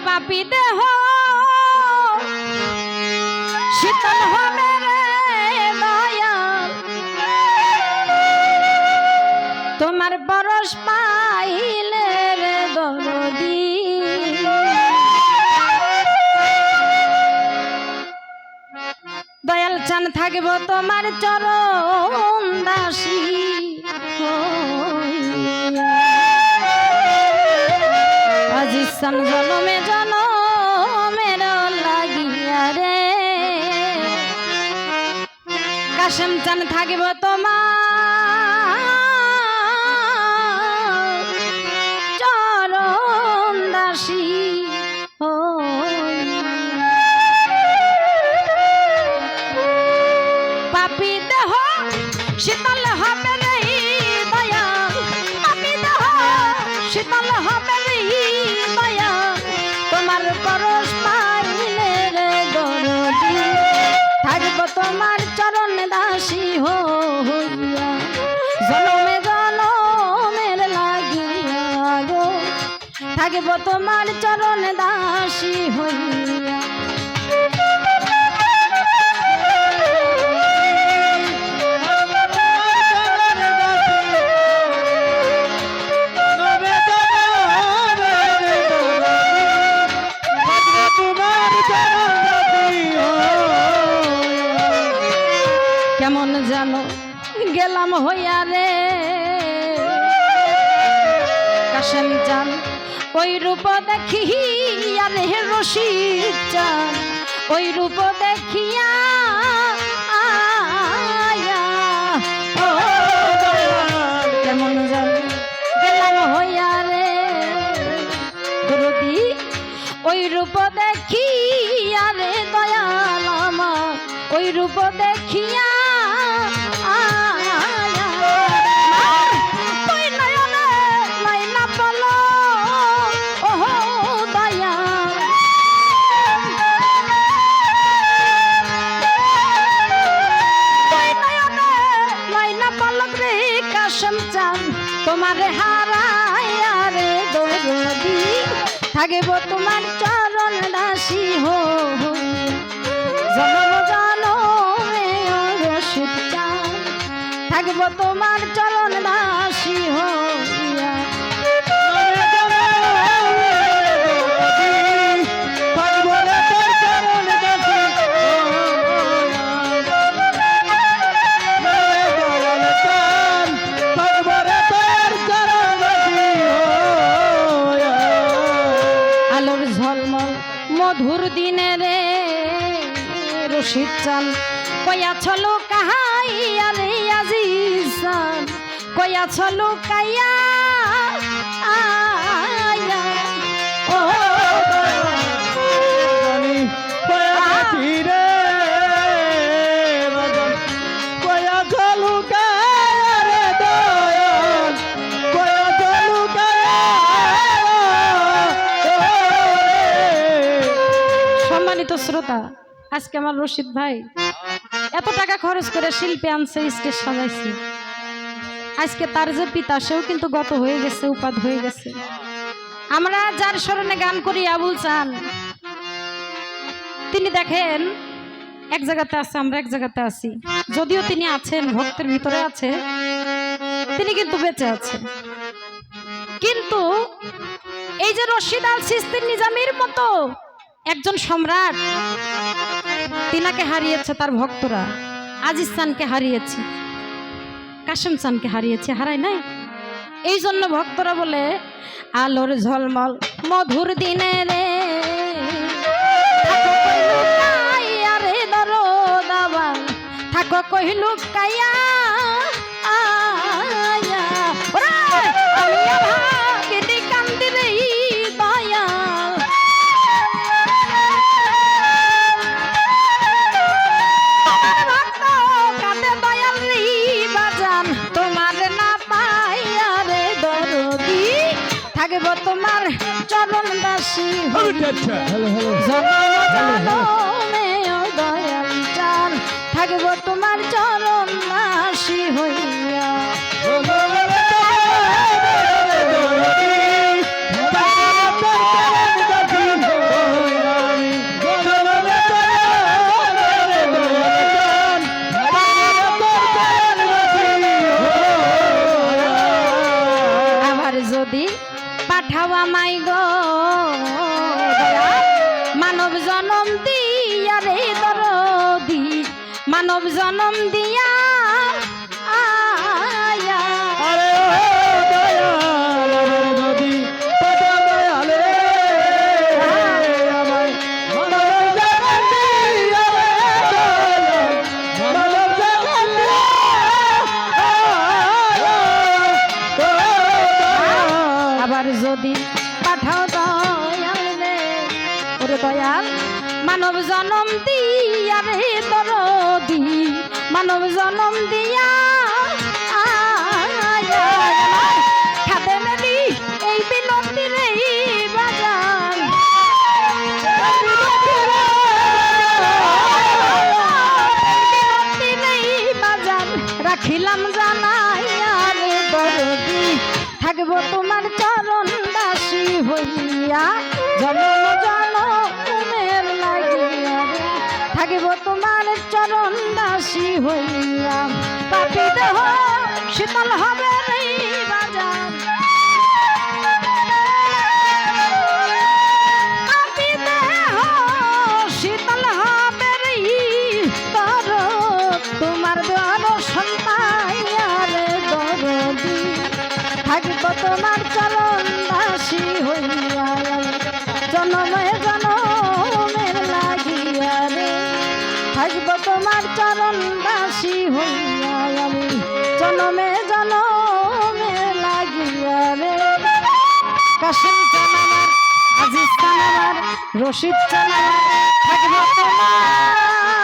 পাপী দেহ শীতল হবে রে দয়া তোমার পরশ পাইলে রে দরদি দয়াল চান থাকব তোমার চরণ দাসী আজিসান জনমে জনমের লাগিয়া রে কাশেম চান থাকব তোমার চরণ দাসী পাপী দেহ শীতল হবে রে দয়া পাপী দেহ শীতল হবে রে দয়া তোমার পরশ পাইলে রে দরদি থাকব তোমার চরণ দাসী হইয়া জনমে জনমের লাগিয়া গো থাকব তোমার চরণ দাসী হইয়া কেমন জানো গেলাম হইয়া রে কাশেম চান ওই রূপ দেখিয়া রে রশিদ চান ওই রূপ দেখিয়া কেমন জানো গেলাম হইয়া রে দরদি ওই রূপ দেখিয়া রে দয়াল আমার ওই রূপ দেখিয়া তোমারে হারায়া রে দরদি থাকব তোমার চরণ দাসী জনম জনমে রশিদ চান থাকব তোমার চরণ দাসী হইয়া মধুর দিনে রে রশিদ চান কয়া ছলো কাহাইয়া রে আজিজ চান কয়া ছলো কাইয়া আয়া ও রে কয়া ছলো কাইয়া রে দয়াল কয়া ছলো সম্মানিত শ্রোতা আজকে আমার রশিদ ভাই এত টাকা খরচ করে শিল্পী আনছে স্টেজ সাজাইছে আজকে তার যে পিতা সেও কিন্তু গত হয়ে গেছে উপাদ হয়ে গেছে আমরা যার স্মরণে গান করি আবুল চান তিনি দেখেন এক জায়গাতে আছে আমরা এক জায়গাতে আছি যদিও তিনি আছেন ভক্তের ভিতরে আছে তিনি কিন্তু বেঁচে আছে কিন্তু এই যে রশিদ আল চিশতি নিজামীর মতো একজন সম্রাট তিনাকে হারিয়েছে তার ভক্তরা আজিজ চানকে হারিয়েছে কাশেম চানকে হারিয়েছে হারাই নাই এই জন্য ভক্তরা বলে আলোর ঝলমল মধুর দিনে রে থাকো কহিলু কাইয়া তোমার চরণ দাসী দয়াল চান থাকব তোমার চরণ দাসী হইয়া পাঠাও আমায় গো দয়াল, মানব জনম দিয়া রে দরদি, মানব জনম দিয়া আয়া। আরে ও দয়াল নদী পাঠাও দয়াল রে আমায় মানব জনম দিয়া রে দয়াল, মানব জনম দিয়া আবার যদি পাঠাও দয়াল রে, ওরে দয়াল মানব জনম দিয়া রে দরদি, মানব জনম দিয়া আয়া। খাদে মেলি এই বিনতি রে বাজান, বিনতি রে বাজান রাখিলাম জানাইয়া রে দরদি, থাকবো তোমার চরণ দাসী হইয়া জনম জনমের লাগিয়া রে, থাকবো তোমার চরণ দাসী হইয়া। পাপী দেহ শীতল হবে রে বাজার, পাপী দেহ শীতল হবে রে তর, তোমার দর্শন পাইয়া রে দরদি, থাকবো তোমার চরণ দাসী হইয়া জনমে জনমের লাগিয়া রে, থাকবো তোমার চরণ দাসী হইয়া আমি জনমে জনমের লাগিয়া রে। কাশিম চান আমার, আজিজ চান আমার, রশিদ চান আমার, থাকবো তোমার